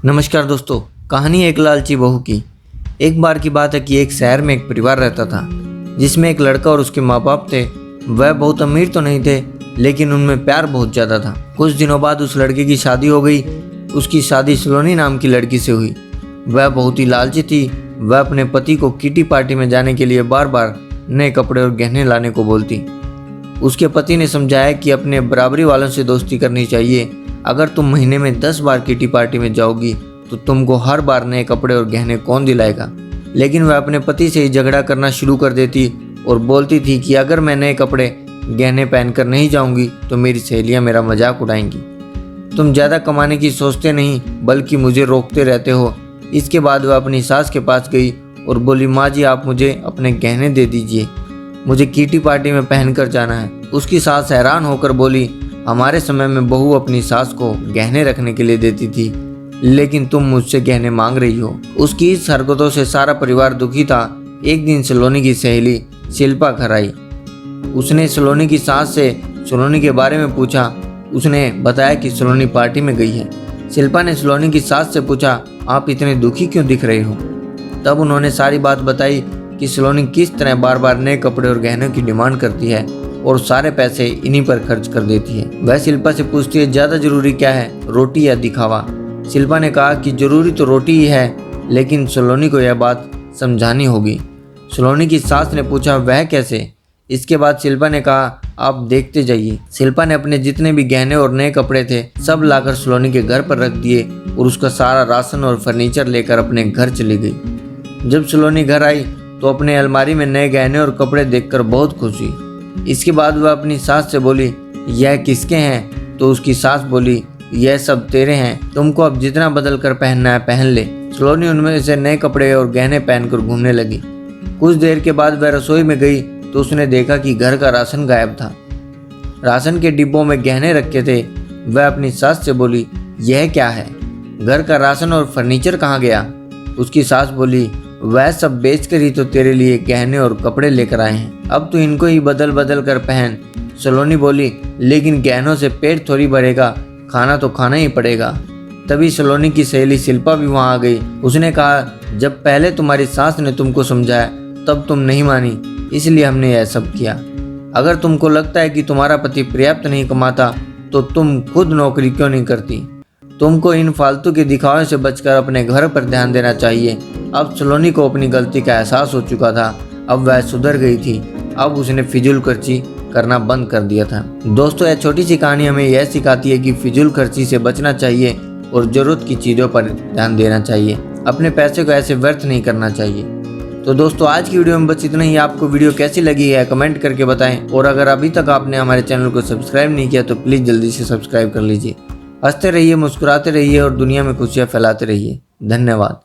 नमस्कार दोस्तों, कहानी एक लालची बहू की। एक बार की बात है कि एक शहर में एक परिवार रहता था जिसमें एक लड़का और उसके माँ बाप थे। वह बहुत अमीर तो नहीं थे, लेकिन उनमें प्यार बहुत ज़्यादा था। कुछ दिनों बाद उस लड़के की शादी हो गई। उसकी शादी सलोनी नाम की लड़की से हुई। वह बहुत ही लालची थी। वह अपने पति को किटी पार्टी में जाने के लिए बार बार नए कपड़े और गहने लाने को बोलती। उसके पति ने समझाया कि अपने बराबरी वालों से दोस्ती करनी चाहिए। अगर तुम महीने में 10 बार किटी पार्टी में जाओगी तो तुमको हर बार नए कपड़े और गहने कौन दिलाएगा। लेकिन वह अपने पति से ही झगड़ा करना शुरू कर देती और बोलती थी कि अगर मैं नए कपड़े गहने पहनकर नहीं जाऊंगी तो मेरी सहेलियां मेरा मजाक उड़ाएंगी। तुम ज़्यादा कमाने की सोचते नहीं बल्कि मुझे रोकते रहते हो। इसके बाद वह अपनी सास के पास गई और बोली, माँ जी आप मुझे अपने गहने दे दीजिए, मुझे किटी पार्टी में पहनकर जाना है। उसकी सास हैरान होकर बोली, हमारे समय में बहू अपनी सास को गहने रखने के लिए देती थी, लेकिन तुम मुझसे गहने मांग रही हो। उसकी इस हरकतों से सारा परिवार दुखी था। एक दिन सलोनी की सहेली शिल्पा घर आई। उसने सलोनी की सास से सलोनी के बारे में पूछा। उसने बताया कि सलोनी पार्टी में गई है। शिल्पा ने सलोनी की सास से पूछा, आप इतने दुखी क्यों दिख रहे हो। तब उन्होंने सारी बात बताई कि सलोनी किस तरह बार बार नए कपड़े और गहनों की डिमांड करती है और सारे पैसे इन्हीं पर खर्च कर देती है। वह शिल्पा से पूछती है, ज़्यादा जरूरी क्या है, रोटी या दिखावा। शिल्पा ने कहा कि जरूरी तो रोटी ही है, लेकिन सलोनी को यह बात समझानी होगी। सलोनी की सास ने पूछा, वह कैसे। इसके बाद शिल्पा ने कहा, आप देखते जाइए। शिल्पा ने अपने जितने भी गहने और नए कपड़े थे सब लाकर सलोनी के घर पर रख दिए और उसका सारा राशन और फर्नीचर लेकर अपने घर चली गई। जब सलोनी घर आई तो अपने अलमारी में नए गहने और कपड़े देखकर बहुत खुश हुई। इसके बाद वह अपनी सास से बोली, यह किसके हैं। तो उसकी सास बोली, यह सब तेरे हैं, तुमको अब जितना बदल कर पहनना है पहन ले। सलोनी उनमें से नए कपड़े और गहने पहनकर घूमने लगी। कुछ देर के बाद वह रसोई में गई तो उसने देखा कि घर का राशन गायब था। राशन के डिब्बों में गहने रखे थे। वह अपनी सास से बोली, यह क्या है, घर का राशन और फर्नीचर कहाँ गया। उसकी सास बोली, वह सब बेचकर ही तो तेरे लिए गहने और कपड़े लेकर आए हैं, अब तो इनको ही बदल बदल कर पहन। सलोनी बोली, लेकिन गहनों से पेट थोड़ी भरेगा, खाना तो खाना ही पड़ेगा। तभी सलोनी की सहेली शिल्पा भी वहां आ गई। उसने कहा, जब पहले तुम्हारी सास ने तुमको समझाया तब तुम नहीं मानी, इसलिए हमने यह सब किया। अगर तुमको लगता है कि तुम्हारा पति पर्याप्त नहीं कमाता तो तुम खुद नौकरी क्यों नहीं करती। तुमको इन फालतू के दिखावे से बचकर अपने घर पर ध्यान देना चाहिए। अब सलोनी को अपनी गलती का एहसास हो चुका था। अब वह सुधर गई थी। अब उसने फिजूल खर्ची करना बंद कर दिया था। दोस्तों, यह छोटी सी कहानी हमें यह सिखाती है कि फिजूल खर्ची से बचना चाहिए और ज़रूरत की चीज़ों पर ध्यान देना चाहिए। अपने पैसे को ऐसे व्यर्थ नहीं करना चाहिए। तो दोस्तों, आज की वीडियो में बस इतना ही। आपको वीडियो कैसी लगी है कमेंट करके बताएं, और अगर अभी तक आपने हमारे चैनल को सब्सक्राइब नहीं किया तो प्लीज़ जल्दी से सब्सक्राइब कर लीजिए। हंसते रहिए, मुस्कुराते रहिए और दुनिया में खुशियाँ फैलाते रहिए। धन्यवाद।